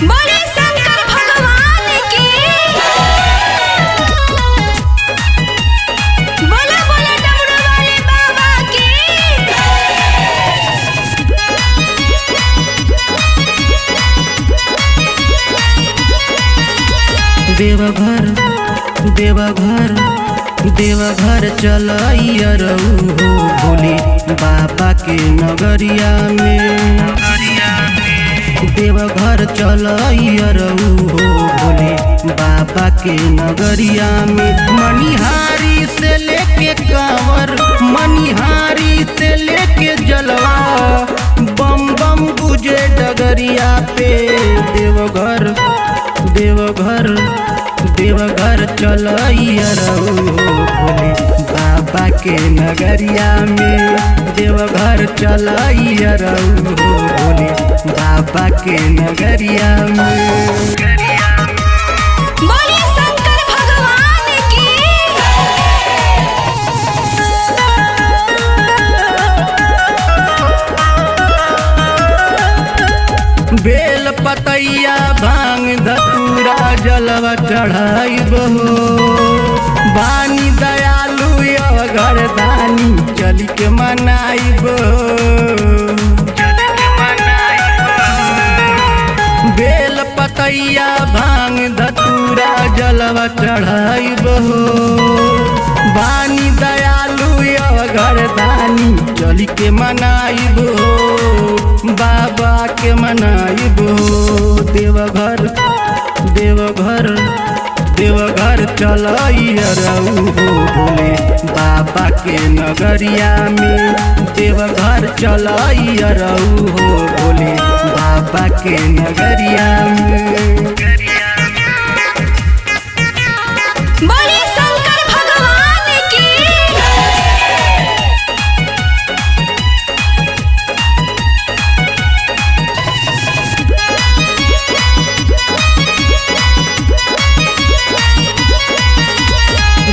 बोले शंकर भगवान की। बोले बोले डमरू वाले बाबा की। देवघर देवघर देवघर चलइया रहू हो भोले बाबा के नगरिया में। देवघर चलइया रहू हो भोले बाबा के नगरिया में। मनिहारी से लेके कांवर, मनिहारी से लेके जलवा, बम बम बुझे डगरिया पे। देवघर देवघर देवघर चलइया रहू हो भोले बाबा के नगरिया में। देवघर चलइया रहू हो भोले बाबा के नगरिया में। बोले शंकर भगवान की। बेल पतैया भांग धतूरा जलवा चढ़ाइब हो। बानी दयालु घर दानी चल के मनाइब। बेल पतैया भांग धतूरा जलवा चढ़ाइब हो। बानी दयालु घर दानी चल के मनाइब हो। बाबा के मनाइब हो। देवघर देवघर देवघर चलइया रहू हो भोले बाबा के नगरिया में। देवघर चलइया रहू हो भोले बाबा के नगरिया में। बोले शंकर भगवान की।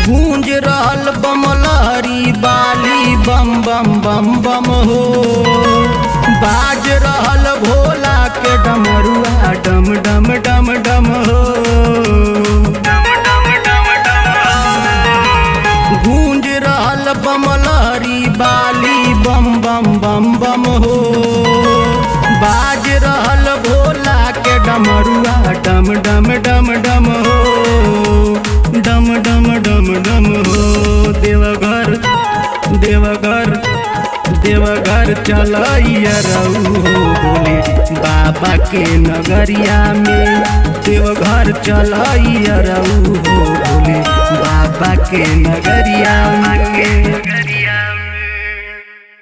गूंज रहल बमलहरी बाली बम बम बम बम हो। बाज रहल भोला के डमरुआ डम डम डम डम हो। गूंज रहल बमलहरी बाली बम बम बम बम हो। बाज रहल भोला के डमरुआ डम डम डम डम हो। डम डम डम डम हो। देवघर देवघर देवघर चलइया रहू हो भोले बाबा के नगरिया में। देवघर चलइया रहू हो भोले बाबा के नगरिया